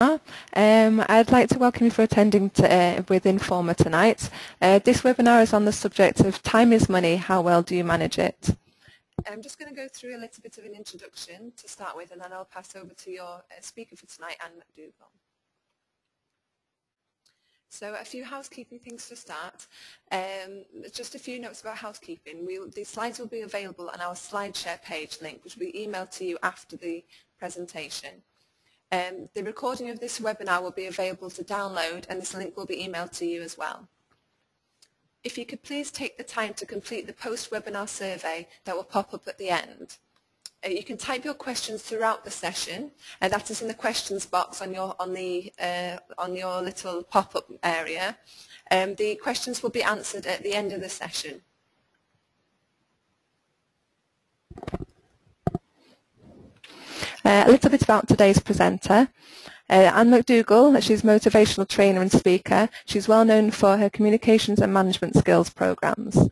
I'd like to welcome you for attending with Informa tonight. This webinar is on the subject of time is money, how well do you manage it? I'm just going to go through a little bit of an introduction to start with, and then I'll pass over to your speaker for tonight, Anne McDougall. So a few housekeeping things to start. Just a few notes about housekeeping. These slides will be available on our SlideShare page link, which will be emailed to you after the presentation. The recording of this webinar will be available to download, and this link will be emailed to you as well. If you could please take the time to complete the post-webinar survey that will pop up at the end. You can type your questions throughout the session, and that is in the questions box on your little pop-up area. The questions will be answered at the end of the session. A little bit about today's presenter. Anne McDougall, she's a motivational trainer and speaker. She's well known for her communications and management skills programs.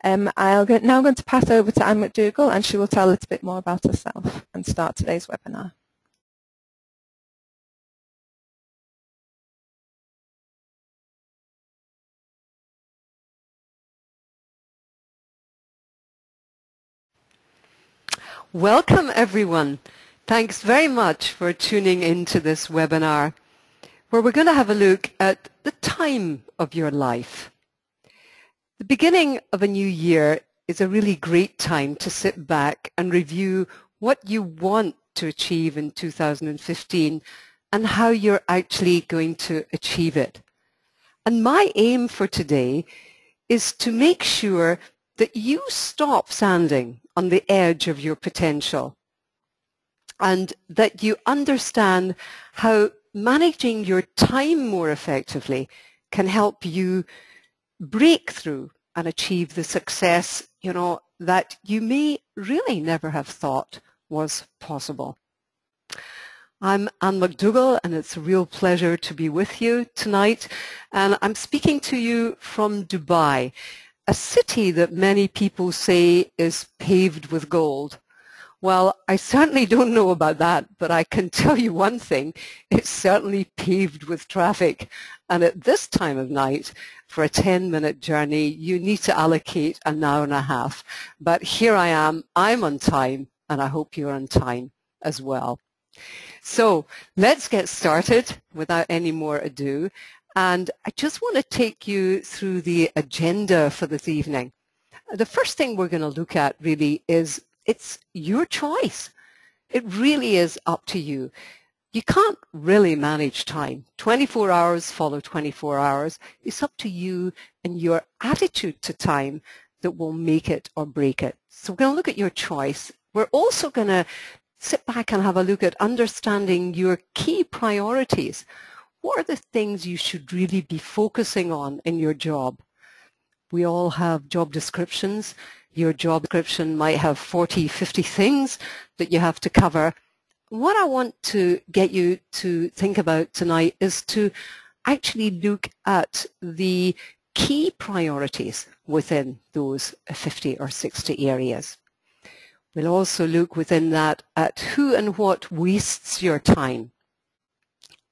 Now I'm going to pass over to Anne McDougall, and she will tell a little bit more about herself and start today's webinar. Welcome everyone. Thanks very much for tuning into this webinar, where we're going to have a look at the time of your life. The beginning of a new year is a really great time to sit back and review what you want to achieve in 2015 and how you're actually going to achieve it. And my aim for today is to make sure that you stop standing on the edge of your potential, and that you understand how managing your time more effectively can help you break through and achieve the success, that you may really never have thought was possible. I'm Anne McDougall, and it's a real pleasure to be with you tonight. And I'm speaking to you from Dubai, a city that many people say is paved with gold. Well, I certainly don't know about that, but I can tell you one thing, it's certainly paved with traffic. And at this time of night, for a 10-minute journey, you need to allocate an hour and a half. But here I am, I'm on time, and I hope you're on time as well. So let's get started without any more ado. And I just want to take you through the agenda for this evening. The first thing we're going to look at really is it's your choice. It really is up to you. You can't really manage time. 24 hours follow 24 hours. It's up to you and your attitude to time that will make it or break it. So we're going to look at your choice. We're also going to sit back and have a look at understanding your key priorities. What are the things you should really be focusing on in your job? We all have job descriptions. Your job description might have 40, 50 things that you have to cover. What I want to get you to think about tonight is to actually look at the key priorities within those 50 or 60 areas. We'll also look within that at who and what wastes your time,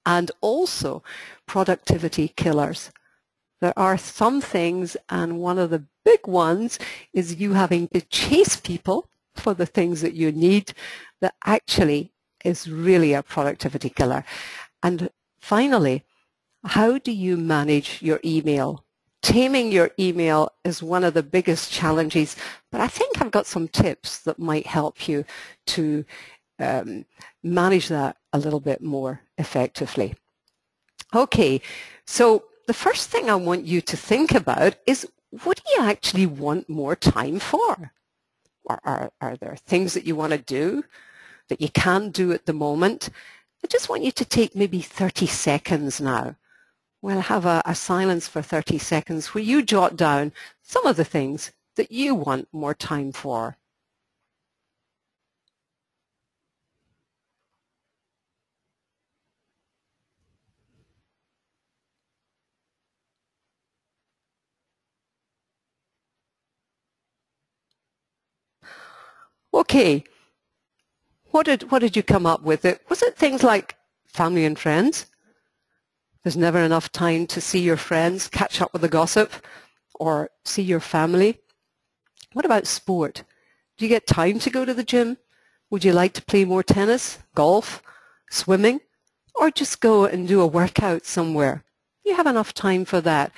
and also productivity killers. There are some things, and one of the big ones is you having to chase people for the things that you need that actually is really a productivity killer. And finally, how do you manage your email? Taming your email is one of the biggest challenges, but I think I've got some tips that might help you to manage that a little bit more effectively. Okay, so the first thing I want you to think about is, what do you actually want more time for? Are there things that you want to do that you can't do at the moment? I just want you to take maybe 30 seconds now. We'll have a silence for 30 seconds where you jot down some of the things that you want more time for. Okay, what did you come up with? Was it things like family and friends? There's never enough time to see your friends, catch up with the gossip, or see your family. What about sport? Do you get time to go to the gym? Would you like to play more tennis, golf, swimming, or just go and do a workout somewhere? You have enough time for that.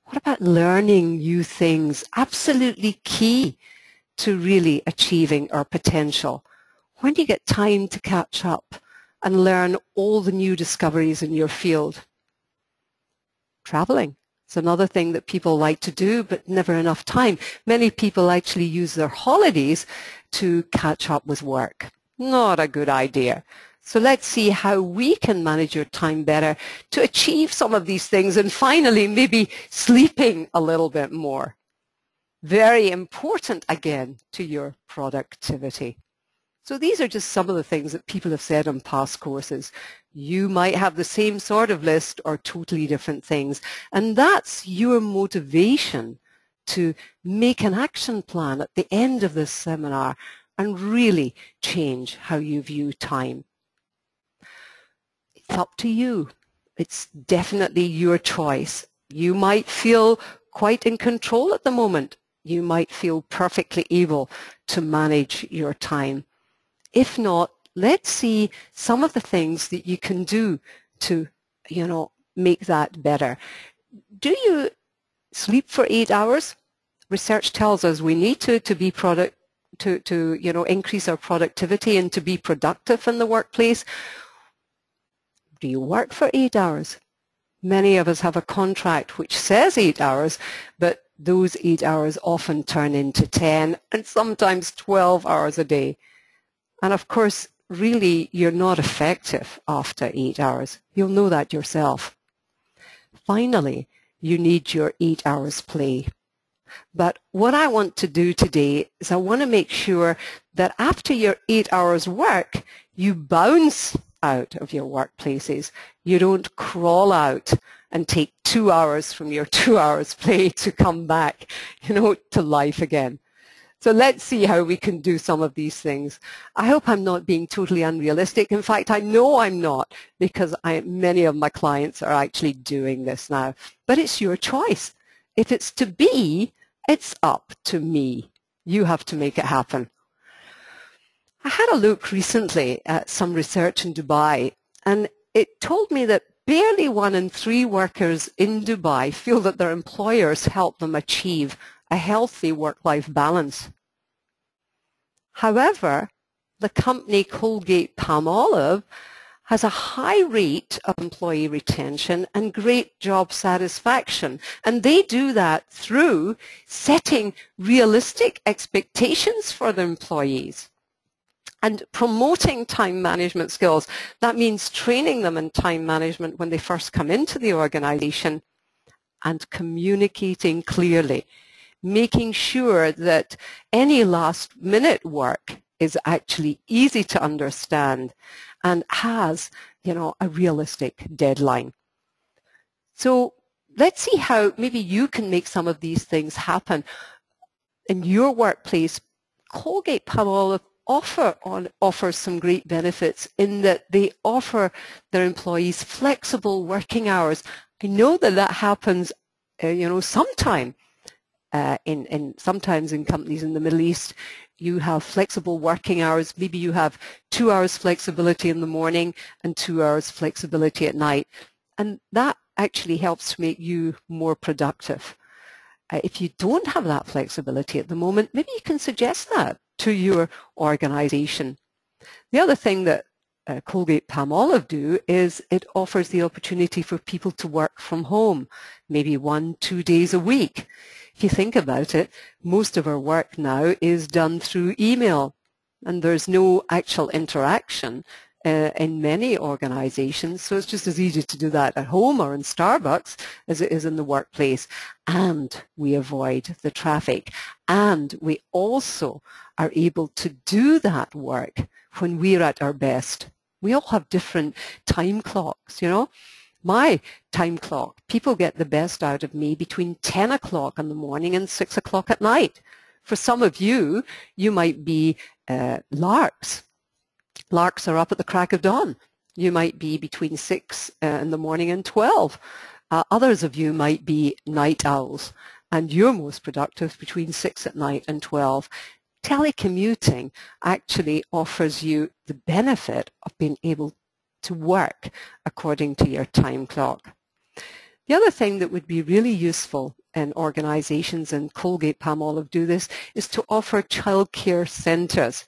What about learning new things? Absolutely key to really achieving our potential. When do you get time to catch up and learn all the new discoveries in your field? Traveling. It's another thing that people like to do, but never enough time. Many people actually use their holidays to catch up with work. Not a good idea. So let's see how we can manage your time better to achieve some of these things, and finally maybe sleeping a little bit more. Very important again to your productivity. So these are just some of the things that people have said on past courses. You might have the same sort of list or totally different things, and that's your motivation to make an action plan at the end of this seminar and really change how you view time. It's up to you. It's definitely your choice. You might feel quite in control at the moment. You might feel perfectly able to manage your time. If not, let's see some of the things that you can do to, make that better. Do you sleep for 8 hours? Research tells us we need to be increase our productivity and to be productive in the workplace. Do you work for 8 hours? Many of us have a contract which says 8 hours, but those 8 hours often turn into 10 and sometimes 12 hours a day. And of course, really, you're not effective after 8 hours. You'll know that yourself. Finally, you need your 8 hours play. But what I want to do today is I want to make sure that after your 8 hours work, you bounce out of your workplaces. You don't crawl out and take 2 hours from your 2 hours play to come back, to life again. So let's see how we can do some of these things. I hope I'm not being totally unrealistic. In fact, I know I'm not, because many of my clients are actually doing this now. But it's your choice. If it's to be, it's up to me. You have to make it happen. I had a look recently at some research in Dubai, and it told me that barely 1 in 3 workers in Dubai feel that their employers help them achieve a healthy work-life balance. However, the company Colgate-Palmolive has a high rate of employee retention and great job satisfaction, and they do that through setting realistic expectations for their employees and promoting time management skills. That means training them in time management when they first come into the organization, and communicating clearly, making sure that any last-minute work is actually easy to understand and has, a realistic deadline. So let's see how maybe you can make some of these things happen in your workplace. Colgate-Palmolive offers some great benefits in that they offer their employees flexible working hours. I know that happens, sometime. Sometimes in companies in the Middle East, you have flexible working hours. Maybe you have 2 hours flexibility in the morning and 2 hours flexibility at night. And that actually helps to make you more productive. If you don't have that flexibility at the moment, maybe you can suggest that to your organization. The other thing that Colgate-Palmolive do is it offers the opportunity for people to work from home, maybe 1-2 days a week. If you think about it, most of our work now is done through email, and there's no actual interaction in many organizations, so it's just as easy to do that at home or in Starbucks as it is in the workplace. And we avoid the traffic, and we also are able to do that work when we're at our best. We all have different time clocks, My time clock, people get the best out of me between 10 o'clock in the morning and 6 o'clock at night. For some of you, you might be larks. Larks are up at the crack of dawn. You might be between 6 in the morning and 12. Others of you might be night owls, and you're most productive between 6 at night and 12. Telecommuting actually offers you the benefit of being able to work according to your time clock. The other thing that would be really useful in organizations, and Colgate-Palmolive do this, is to offer childcare centres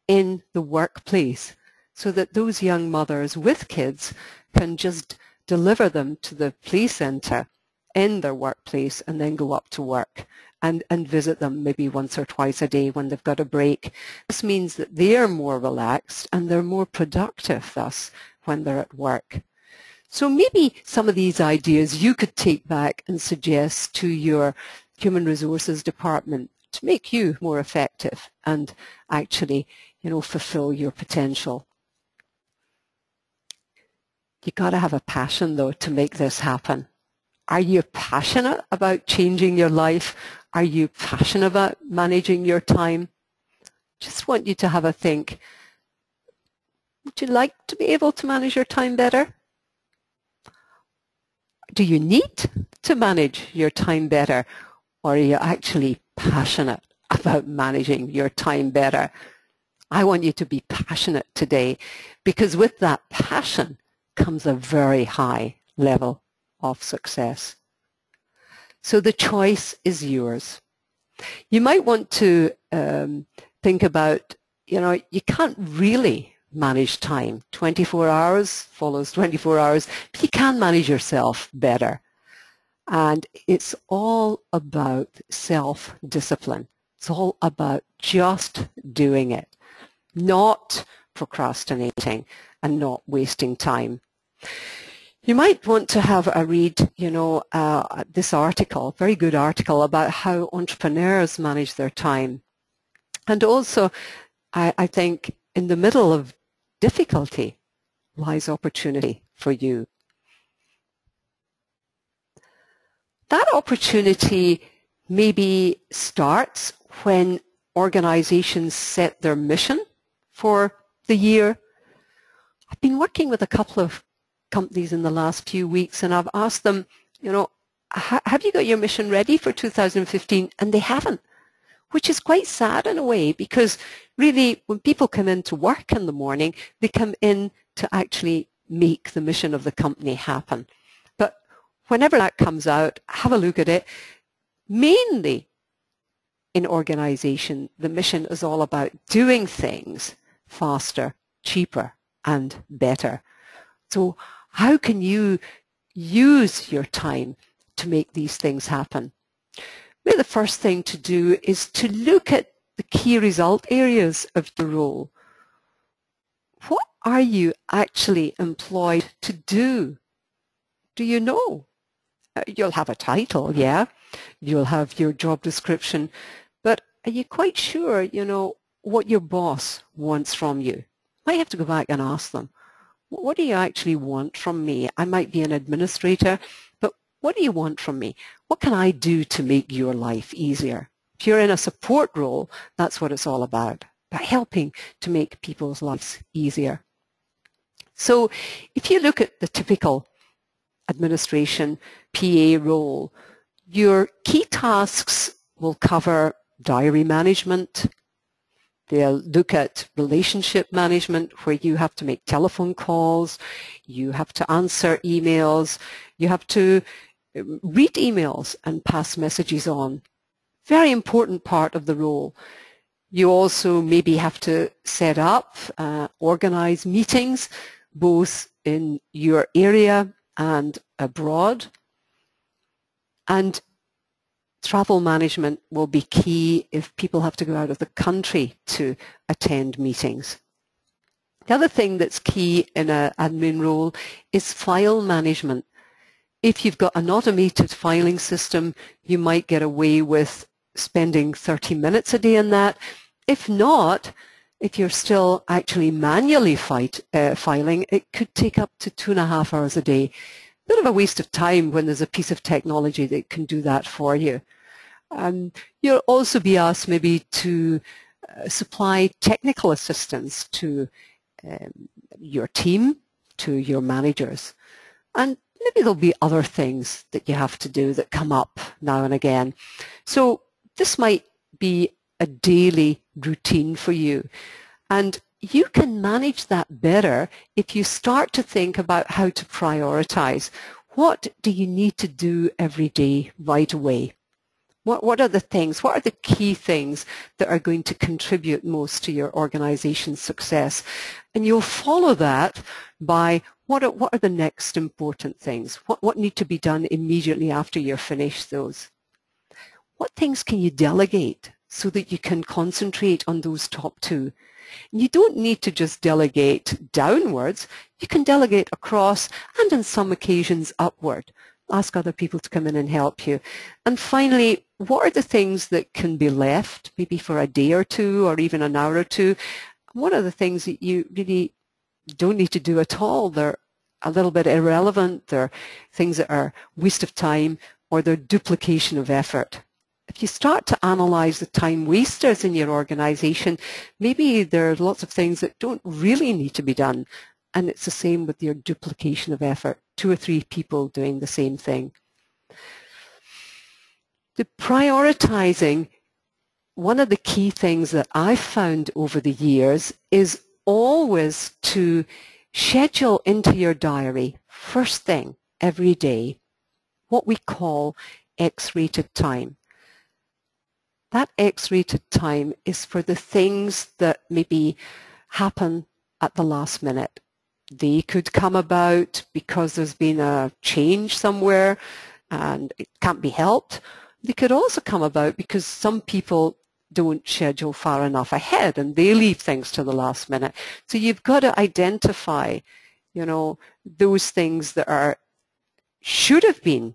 in the workplace so that those young mothers with kids can just deliver them to the play centre in their workplace and then go up to work and visit them maybe once or twice a day when they've got a break. This means that they're more relaxed and they're more productive thus when they're at work. So maybe some of these ideas you could take back and suggest to your human resources department to make you more effective and actually, fulfill your potential. You've got to have a passion, though, to make this happen. Are you passionate about changing your life? Are you passionate about managing your time? Just want you to have a think. Would you like to be able to manage your time better? Do you need to manage your time better, or are you actually passionate about managing your time better? I want you to be passionate today, because with that passion comes a very high level of success. So the choice is yours. You might want to think about, you can't really manage time. 24 hours follows 24 hours, but you can manage yourself better. And it's all about self-discipline. It's all about just doing it, not procrastinating and not wasting time. You might want to have a read, this article, very good article about how entrepreneurs manage their time. And also, I think in the middle of difficulty lies opportunity for you. That opportunity maybe starts when organizations set their mission for the year. I've been working with a couple of companies in the last few weeks, and I've asked them, have you got your mission ready for 2015? And they haven't, which is quite sad in a way, because really when people come in to work in the morning, they come in to actually make the mission of the company happen. But whenever that comes out, have a look at it. Mainly in organization, the mission is all about doing things faster, cheaper, and better. So how can you use your time to make these things happen? Maybe the first thing to do is to look at the key result areas of your role. What are you actually employed to do? Do you know? You'll have a title, yeah. You'll have your job description. But are you quite sure, what your boss wants from you? Might have to go back and ask them, what do you actually want from me? I might be an administrator, but what do you want from me? What can I do to make your life easier? If you're in a support role, that's what it's all about helping to make people's lives easier. So if you look at the typical administration PA role, your key tasks will cover diary management. They'll look at relationship management, where you have to make telephone calls, you have to answer emails, you have to read emails and pass messages on. Very important part of the role. You also maybe have to set up, organize meetings, both in your area and abroad. And travel management will be key if people have to go out of the country to attend meetings. The other thing that's key in an admin role is file management. If you've got an automated filing system, you might get away with spending 30 minutes a day on that. If not, if you're still actually manually filing, it could take up to 2.5 hours a day. A bit of a waste of time when there's a piece of technology that can do that for you. You'll also be asked maybe to supply technical assistance to your team to your managers. And maybe there'll be other things that you have to do that come up now and again. So this might be a daily routine for you. And you can manage that better if you start to think about how to prioritize. What do you need to do every day right away? What are the things, what are the key things that are going to contribute most to your organization's success? And you'll follow that by what are the next important things? What need to be done immediately after you're finished those? What things can you delegate so that you can concentrate on those top two? You don't need to just delegate downwards. You can delegate across and on some occasions upward. Ask other people to come in and help you. And finally, what are the things that can be left, maybe for a day or two or even an hour or two? What are the things that you really don't need to do at all? They're a little bit irrelevant. They're things that are waste of time or they're duplication of effort. If you start to analyze the time wasters in your organization, maybe there are lots of things that don't really need to be done. And it's the same with your duplication of effort, 2 or 3 people doing the same thing. The prioritizing, one of the key things that I've found over the years is always to schedule into your diary, first thing every day, what we call X-rated time. That X-rated time is for the things that maybe happen at the last minute. They could come about because there's been a change somewhere and it can't be helped. They could also come about because some people don't schedule far enough ahead and they leave things to the last minute. So you've got to identify, those things that should have been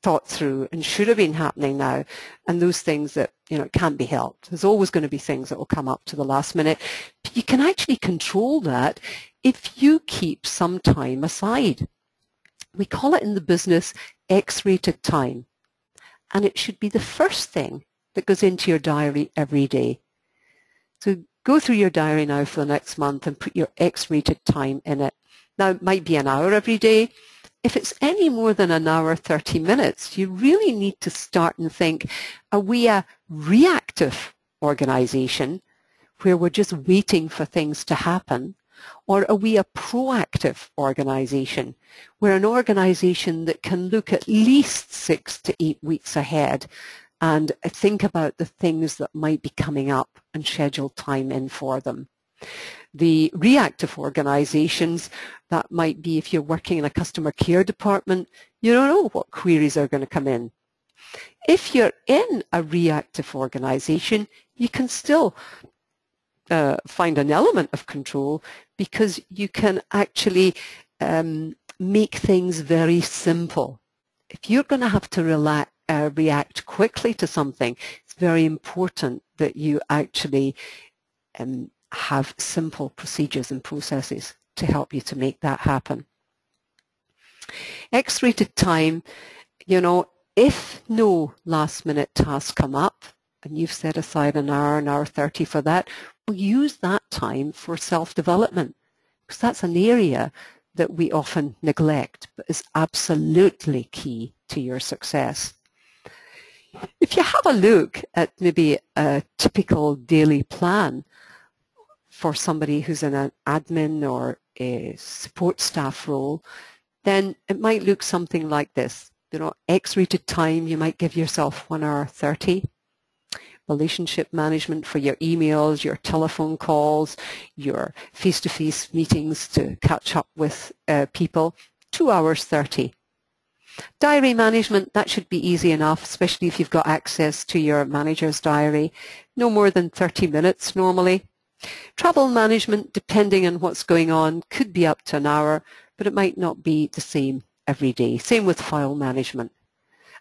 thought through and should have been happening now, and those things that can't be helped. There's always going to be things that will come up to the last minute. But you can actually control that if you keep some time aside. We call it in the business X-rated time, and it should be the first thing that goes into your diary every day. So go through your diary now for the next month and put your X-rated time in it. Now it might be an hour every day. If it's any more than an hour, 30 minutes, you really need to start and think, are we a reactive organization where we're just waiting for things to happen? Or are we a proactive organization? We're an organization that can look at least 6 to 8 weeks ahead and think about the things that might be coming up and schedule time in for them. The reactive organizations, that might be if you're working in a customer care department, you don't know what queries are going to come in. If you're in a reactive organization, you can still find an element of control because you can actually make things very simple. If you're going to have to react quickly to something, it's very important that you actually have simple procedures and processes to help you to make that happen. X-rated time, if no last minute tasks come up and you've set aside an hour 30 for that, well, use that time for self-development, because that's an area that we often neglect but is absolutely key to your success. If you have a look at maybe a typical daily plan for somebody who's in an admin or a support staff role, then it might look something like this. X-rated time, you might give yourself 1 hour 30. Relationship management for your emails, your telephone calls, your face-to-face meetings to catch up with people, 2 hours 30. Diary management, that should be easy enough, especially if you've got access to your manager's diary. No more than 30 minutes normally. Travel management, depending on what's going on, could be up to an hour, but it might not be the same every day. Same with file management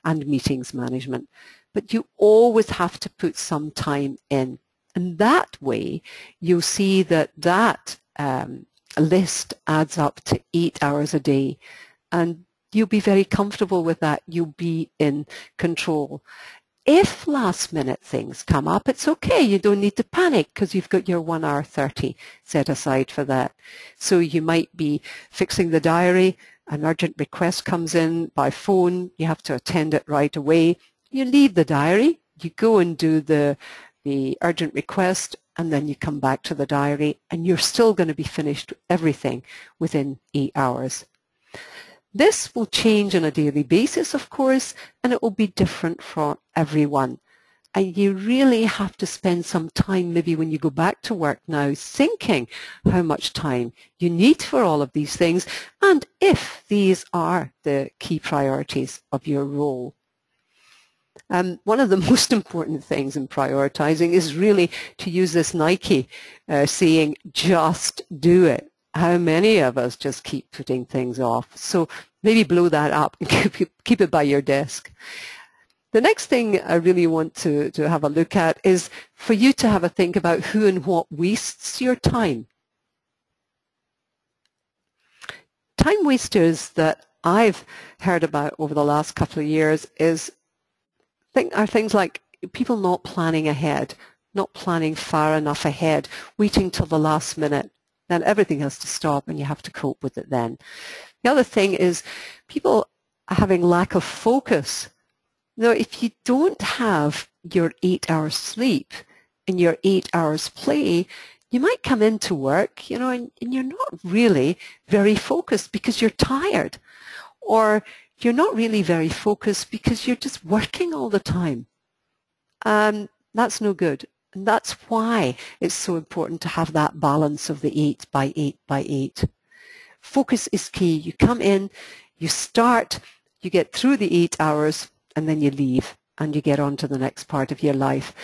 and meetings management. But you always have to put some time in. And that way, you'll see that list adds up to 8 hours a day. And you'll be very comfortable with that. You'll be in control. if last minute things come up, it's okay. You don't need to panic because you've got your 1 hour 30 set aside for that. So you might be fixing the diary, an urgent request comes in by phone, you have to attend it right away. You leave the diary, you go and do the urgent request, and then you come back to the diary, and you're still going to be finished with everything within 8 hours. This will change on a daily basis, of course, and it will be different for everyone. And you really have to spend some time, maybe when you go back to work now, thinking how much time you need for all of these things, and if these are the key priorities of your role. One of the most important things in prioritizing is really to use this Nike saying, just do it. How many of us just keep putting things off? So maybe blow that up and keep it by your desk. The next thing I really want to have a look at is for you to have a think about who and what wastes your time. Time wasters that I've heard about over the last couple of years are things like people not planning ahead, not planning far enough ahead, waiting till the last minute. Then everything has to stop and you have to cope with it then. The other thing is people having lack of focus. Now, if you don't have your 8 hours sleep and your 8 hours play, you might come into work, and you're not really very focused because you're tired. Or you're not really very focused because you're just working all the time. That's no good. And that's why it's so important to have that balance of the 8 by 8 by 8. Focus is key. You come in, you start, you get through the 8 hours, and then you leave and you get on to the next part of your life.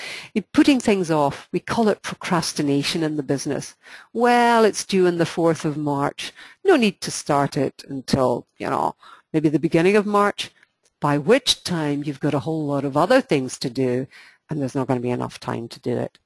Putting things off, we call it procrastination in the business. Well, it's due on the 4th of March. No need to start it until, maybe the beginning of March, by which time you've got a whole lot of other things to do and there's not going to be enough time to do it.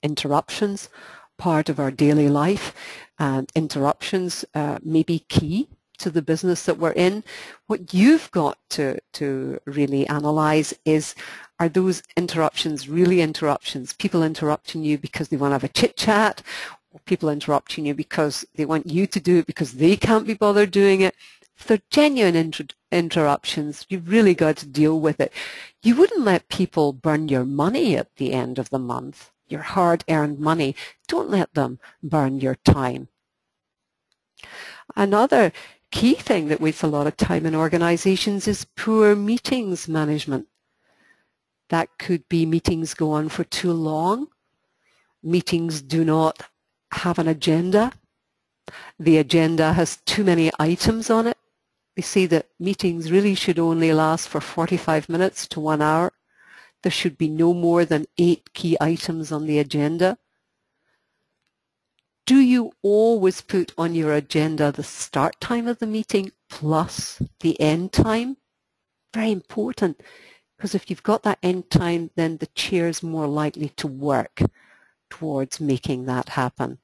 Interruptions, part of our daily life, and interruptions may be key to the business that we're in. What you've got to really analyze is, are those interruptions really interruptions? People interrupting you because they want to have a chit-chat, or people interrupting you because they want you to do it because they can't be bothered doing it. If they're genuine interruptions, you've really got to deal with it. You wouldn't let people burn your money at the end of the month, your hard-earned money. Don't let them burn your time. Another key thing that wastes a lot of time in organizations is poor meetings management. That could be meetings go on for too long. Meetings do not have an agenda. The agenda has too many items on it. We see that meetings really should only last for 45 minutes to 1 hour. There should be no more than 8 key items on the agenda. Do you always put on your agenda the start time of the meeting plus the end time? Very important, because if you've got that end time, then the chair's more likely to work towards making that happen.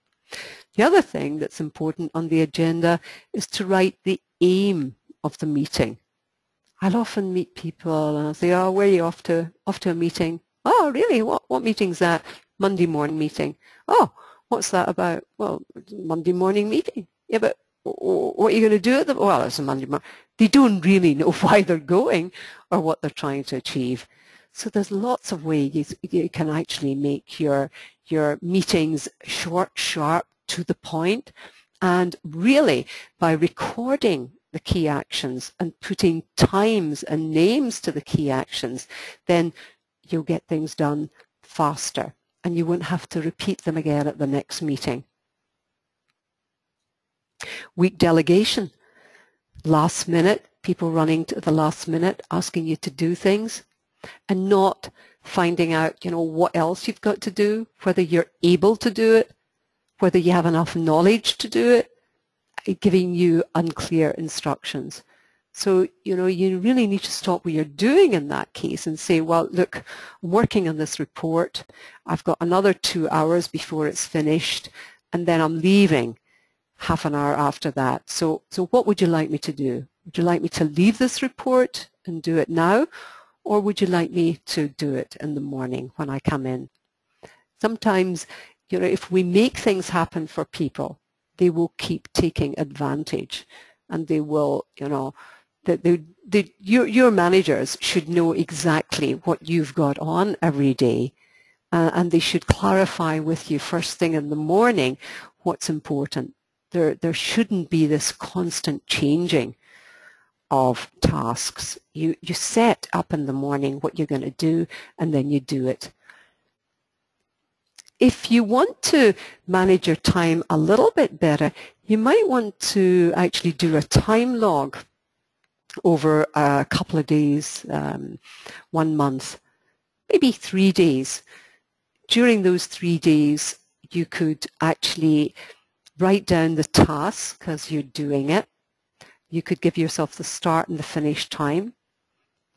The other thing that's important on the agenda is to write the aim of the meeting. I'll often meet people and I'll say, oh, where are you off to? Off to a meeting. Oh, really? What meeting's that? Monday morning meeting. Oh, what's that about? Well, Monday morning meeting. Yeah, but what are you going to do at the, well, it's a Monday morning. They don't really know why they're going or what they're trying to achieve. So there's lots of ways you can actually make your meetings short, sharp, to the point, and really by recording the key actions and putting times and names to the key actions, then you'll get things done faster and you won't have to repeat them again at the next meeting. Weak delegation. Last minute, people running to the last minute asking you to do things and not finding out, what else you've got to do, whether you're able to do it, whether you have enough knowledge to do it, giving you unclear instructions. So, you really need to stop what you're doing in that case and say, well, look, I'm working on this report. I've got another 2 hours before it's finished, and then I'm leaving half an hour after that. So what would you like me to do? Would you like me to leave this report and do it now? or would you like me to do it in the morning when I come in? Sometimes, if we make things happen for people, they will keep taking advantage, and they will, your managers should know exactly what you've got on every day, and they should clarify with you first thing in the morning what's important. There shouldn't be this constant changing of tasks. You set up in the morning what you're going to do, and then you do it. If you want to manage your time a little bit better, you might want to actually do a time log over a couple of days, 1 month, maybe 3 days. During those 3 days, you could actually write down the task as you're doing it. You could give yourself the start and the finish time.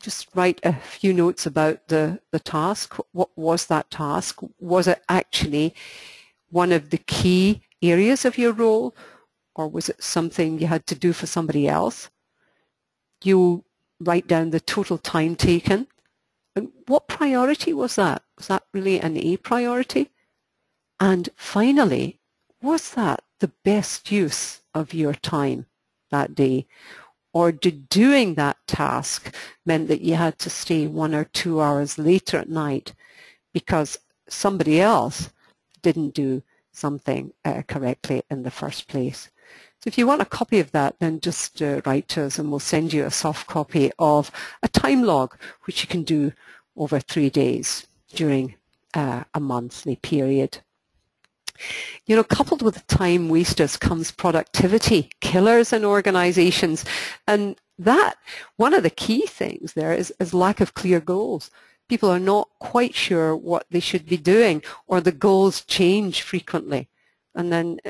Just write a few notes about the task. What was that task? Was it actually one of the key areas of your role, or was it something you had to do for somebody else? You write down the total time taken. And what priority was that? Was that really an A priority? And finally, was that the best use of your time that day? Or did doing that task meant that you had to stay 1 or 2 hours later at night because somebody else didn't do something correctly in the first place? So if you want a copy of that, then just write to us and we'll send you a soft copy of a time log, which you can do over 3 days during a monthly period. Coupled with time wasters comes productivity killers in organizations. And that, one of the key things there is lack of clear goals. People are not quite sure what they should be doing, or the goals change frequently. And then,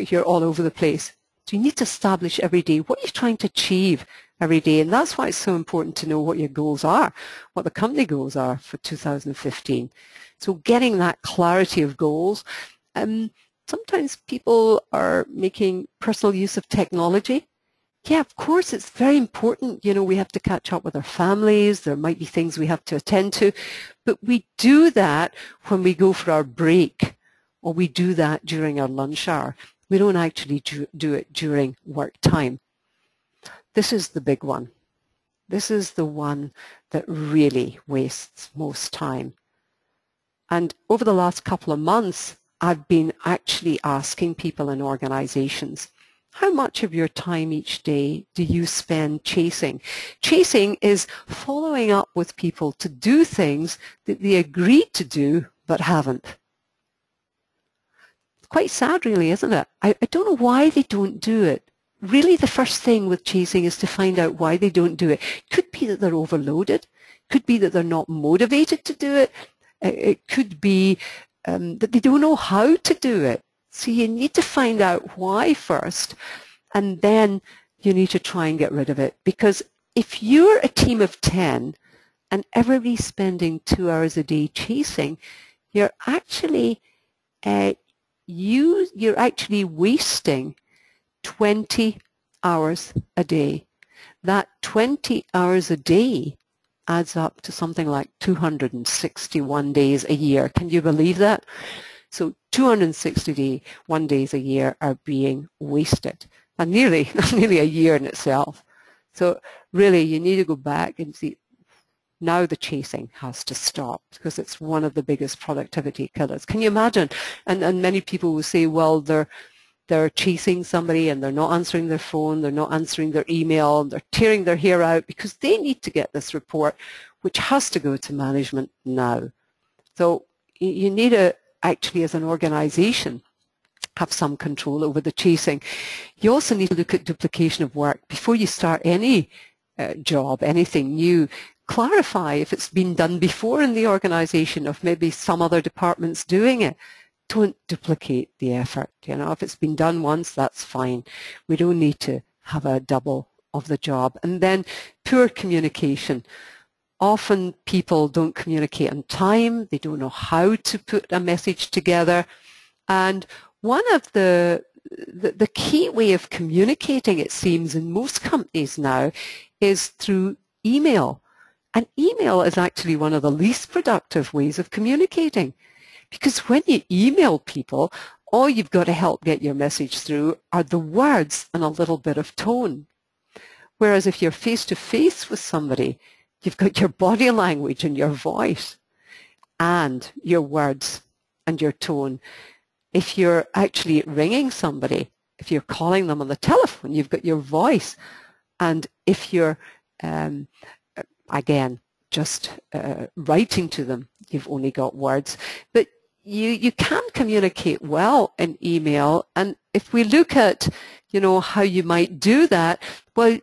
you're all over the place. So you need to establish every day what you're trying to achieve every day. And that's why it's so important to know what your goals are, what the company goals are for 2015. So getting that clarity of goals. Sometimes people are making personal use of technology. Yeah, of course, it's very important. We have to catch up with our families. There might be things we have to attend to. But we do that when we go for our break, or we do that during our lunch hour. We don't actually do it during work time. This is the big one. This is the one that really wastes most time. And over the last couple of months, I've been actually asking people in organizations, how much of your time each day do you spend chasing? Chasing is following up with people to do things that they agreed to do but haven't. It's quite sad, really, isn't it? I don't know why they don't do it. Really, the first thing with chasing is to find out why they don't do it. Could be that they're overloaded. Could be that they're not motivated to do it. It could be that they don't know how to do it. So you need to find out why first, and then you need to try and get rid of it. Because if you're a team of 10 and everybody's spending 2 hours a day chasing, you're actually wasting 20 hours a day. That 20 hours a day adds up to something like 261 days a year. Can you believe that? So 261 days a year are being wasted, and nearly a year in itself. So really, you need to go back and see, now the chasing has to stop, because it's one of the biggest productivity killers. Can you imagine? And many people will say, well, they're chasing somebody and they're not answering their phone, they're not answering their email, they're tearing their hair out because they need to get this report, which has to go to management now. So you need to actually, as an organization, have some control over the chasing. You also need to look at duplication of work. Before you start any job, anything new, clarify if it's been done before in the organization, if maybe some other department's doing it. Don't duplicate the effort. If it's been done once, that's fine. We don't need to have a double of the job. And then poor communication. Often people don't communicate on time. They don't know how to put a message together. And one of the key way of communicating, it seems, in most companies now is through email. And email is actually one of the least productive ways of communicating, because when you email people, all you've got to help get your message through are the words and a little bit of tone. Whereas if you're face-to-face with somebody, you've got your body language and your voice and your words and your tone. If you're actually ringing somebody, if you're calling them on the telephone, you've got your voice. And if you're, again, just writing to them, you've only got words. But you can communicate well in email. And if we look at, how you might do that, well,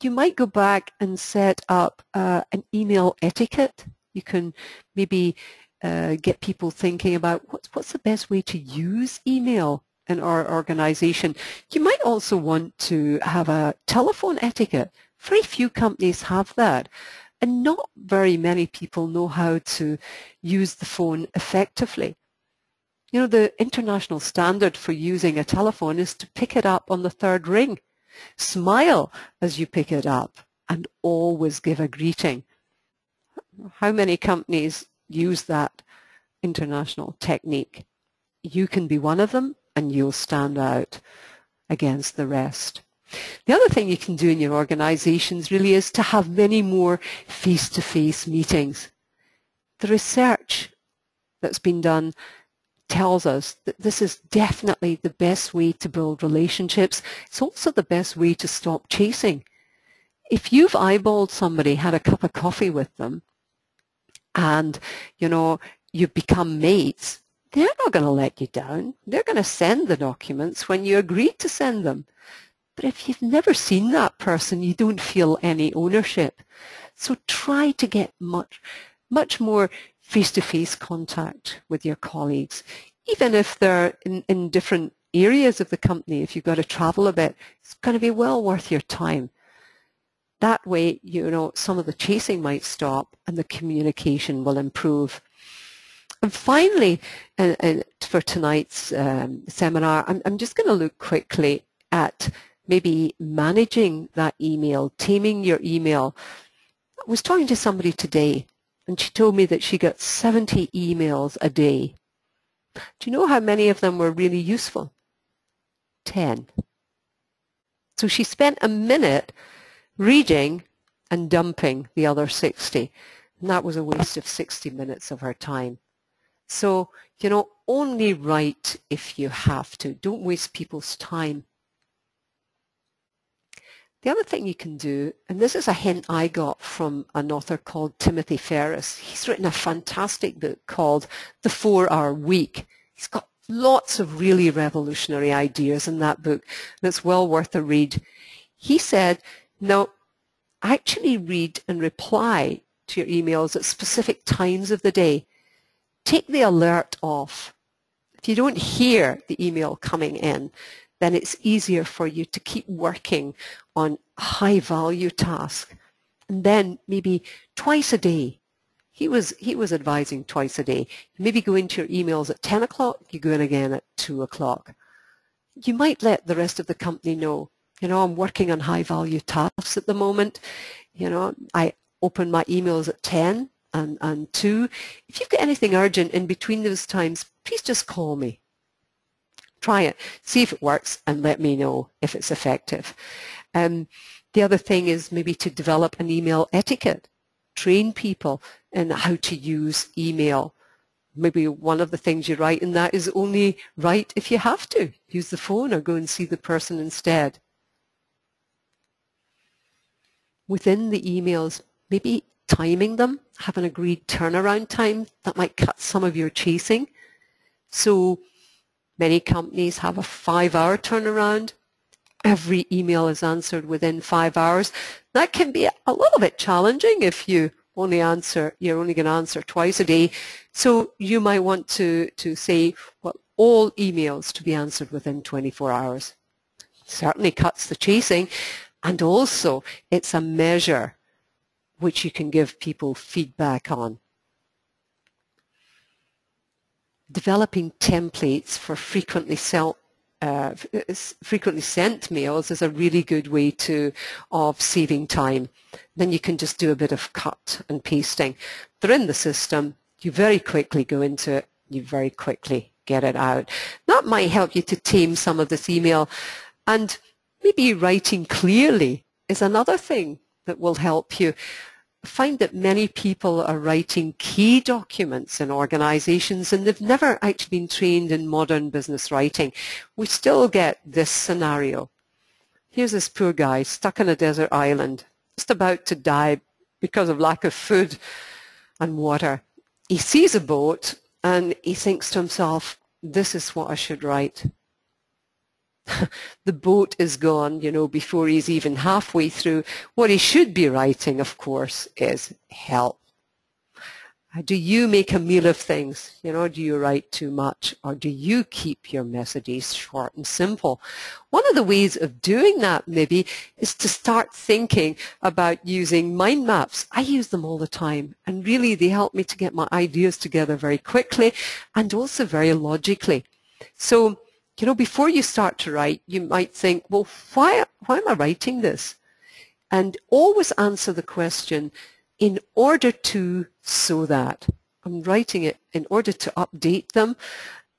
you might go back and set up an email etiquette. You can maybe get people thinking about what's the best way to use email in our organization. You might also want to have a telephone etiquette. Very few companies have that, and not very many people know how to use the phone effectively. The international standard for using a telephone is to pick it up on the third ring. Smile as you pick it up and always give a greeting. How many companies use that international technique? You can be one of them and you'll stand out against the rest. The other thing you can do in your organizations really is to have many more face-to-face meetings. The research that's been done tells us that this is definitely the best way to build relationships. It's also the best way to stop chasing. If you've eyeballed somebody, had a cup of coffee with them, and, you've become mates, they're not going to let you down. They're going to send the documents when you agreed to send them. But if you've never seen that person, you don't feel any ownership. So try to get much more face-to-face contact with your colleagues, even if they're in different areas of the company. If you've got to travel a bit, it's going to be well worth your time. That way, some of the chasing might stop and the communication will improve. And finally, for tonight's seminar, I'm just going to look quickly at maybe managing that email, taming your email. I was talking to somebody today, and she told me that she got 70 emails a day. Do you know how many of them were really useful? 10. So she spent a minute reading and dumping the other 60. And that was a waste of 60 minutes of her time. So, only write if you have to. Don't waste people's time. The other thing you can do, and this is a hint I got from an author called Timothy Ferris. He's written a fantastic book called The 4-Hour Week. He's got lots of really revolutionary ideas in that book, and it's well worth a read. He said, now, actually read and reply to your emails at specific times of the day. Take the alert off. If you don't hear the email coming in, then it's easier for you to keep working on a high-value task. And then maybe twice a day. He was advising twice a day. You maybe go into your emails at 10 o'clock, you go in again at 2 o'clock. You might let the rest of the company know, I'm working on high-value tasks at the moment. I open my emails at 10 and 2. If you've got anything urgent in between those times, please just call me. Try it, see if it works, and let me know if it's effective. The other thing is maybe to develop an email etiquette. Train people in how to use email. Maybe one of the things you write in that is only write if you have to. Use the phone or go and see the person instead. Within the emails, maybe timing them, have an agreed turnaround time. That might cut some of your chasing. So many companies have a 5-hour turnaround. Every email is answered within 5 hours. That can be a little bit challenging if you're only going to answer twice a day. So you might want to say, well, all emails to be answered within 24 hours. Certainly cuts the chasing, and also it's a measure which you can give people feedback on. Developing templates for frequently frequently sent mails is a really good way of saving time. Then you can just do a bit of cut and pasting. They're in the system. You very quickly go into it. You very quickly get it out. That might help you to tame some of this email. And maybe writing clearly is another thing that will help you. I find that many people are writing key documents in organizations and they've never actually been trained in modern business writing. We still get this scenario. Here's this poor guy stuck on a desert island, just about to die because of lack of food and water. He sees a boat and he thinks to himself, this is what I should write. The boat is gone, before he's even halfway through. What he should be writing, of course, is help. Do you make a meal of things? Do you write too much? Or do you keep your messages short and simple? One of the ways of doing that, maybe, is to start thinking about using mind maps. I use them all the time, and really they help me to get my ideas together very quickly and also very logically. So, before you start to write, you might think, well, why am I writing this? And always answer the question, in order to, so that. I'm writing it in order to update them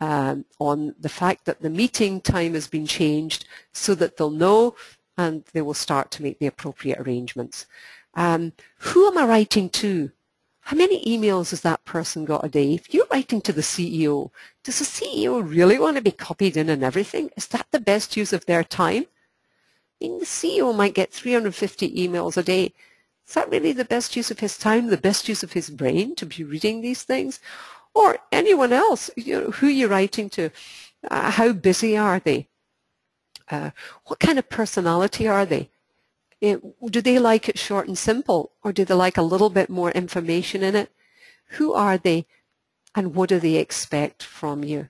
on the fact that the meeting time has been changed so that they'll know and they will start to make the appropriate arrangements. Who am I writing to? How many emails has that person got a day? If you're writing to the CEO, does the CEO really want to be copied in and everything? Is that the best use of their time? I mean, the CEO might get 350 emails a day. Is that really the best use of his time, the best use of his brain to be reading these things? Or anyone else, who you're writing to? How busy are they? What kind of personality are they? Do they like it short and simple, or do they like a little bit more information in it? Who are they, and what do they expect from you?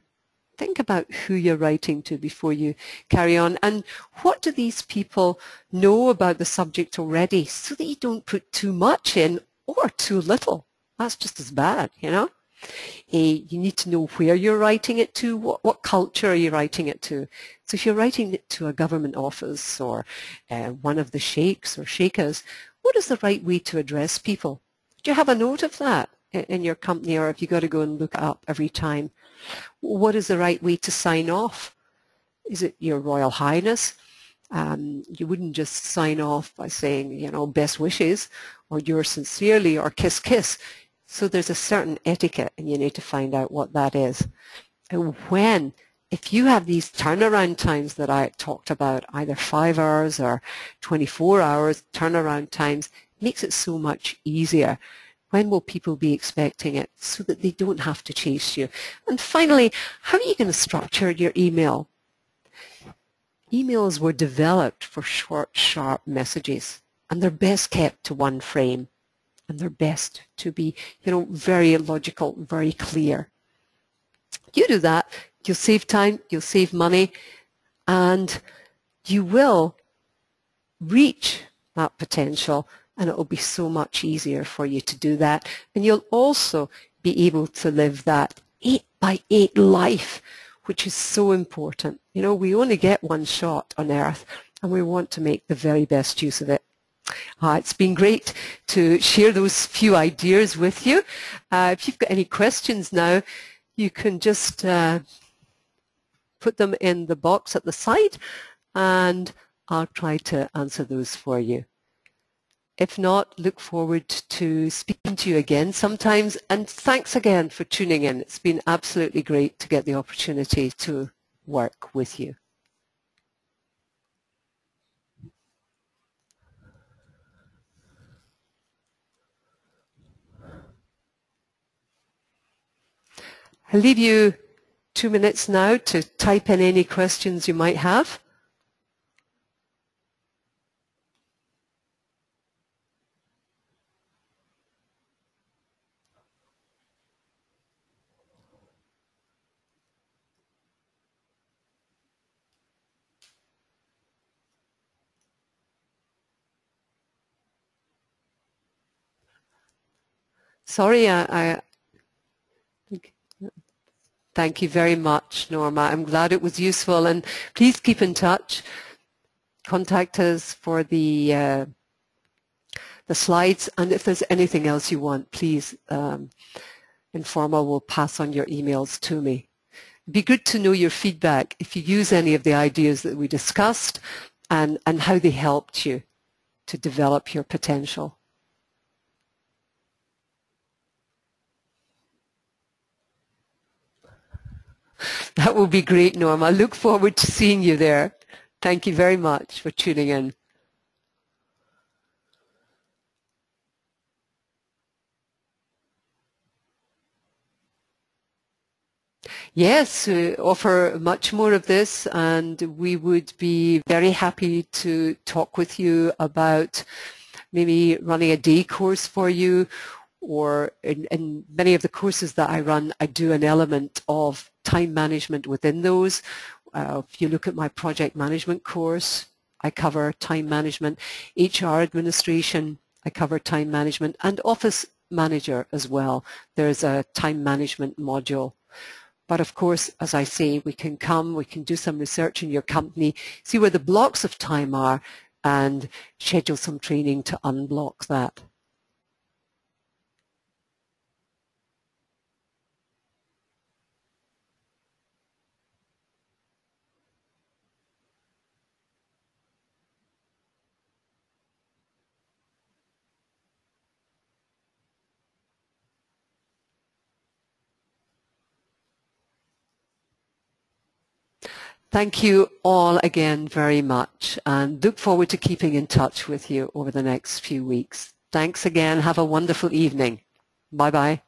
Think about who you're writing to before you carry on, and what do these people know about the subject already, so that you don't put too much in or too little. That's just as bad, You need to know where you're writing it to, what culture are you writing it to. So if you're writing it to a government office or one of the sheikhs or sheikhas, what is the right way to address people? Do you have a note of that in your company, or have you got to go and look it up every time? What is the right way to sign off? Is it Your Royal Highness? You wouldn't just sign off by saying, best wishes, or yours sincerely, or kiss, kiss. So there's a certain etiquette, and you need to find out what that is. And if you have these turnaround times that I talked about, either 5 hours or 24 hours turnaround times, it makes it so much easier. When will people be expecting it so that they don't have to chase you? And finally, how are you going to structure your email? Emails were developed for short, sharp messages, and they're best kept to one frame. And they're best to be, very logical, very clear. You do that, you'll save time, you'll save money, and you will reach that potential, and it will be so much easier for you to do that. And you'll also be able to live that 8x8 life, which is so important. We only get one shot on earth, and we want to make the very best use of it. It's been great to share those few ideas with you. If you've got any questions now, you can just put them in the box at the side, and I'll try to answer those for you. If not, look forward to speaking to you again sometimes, and thanks again for tuning in. It's been absolutely great to get the opportunity to work with you. I'll leave you 2 minutes now to type in any questions you might have. Sorry, Thank you very much, Norma. I'm glad it was useful, and please keep in touch. Contact us for the slides, and if there's anything else you want, please, Informa will pass on your emails to me. It'd be good to know your feedback if you use any of the ideas that we discussed and how they helped you to develop your potential. That will be great, Norma. I look forward to seeing you there. Thank you very much for tuning in. Yes, we offer much more of this, and we would be very happy to talk with you about maybe running a day course for you, or in many of the courses that I run, I do an element of time management within those. If you look at my project management course, I cover time management. HR administration, I cover time management, and office manager as well. There's a time management module. But of course, as I say, we can come, we can do some research in your company, see where the blocks of time are, and schedule some training to unblock that. Thank you all again very much, and look forward to keeping in touch with you over the next few weeks. Thanks again. Have a wonderful evening. Bye-bye.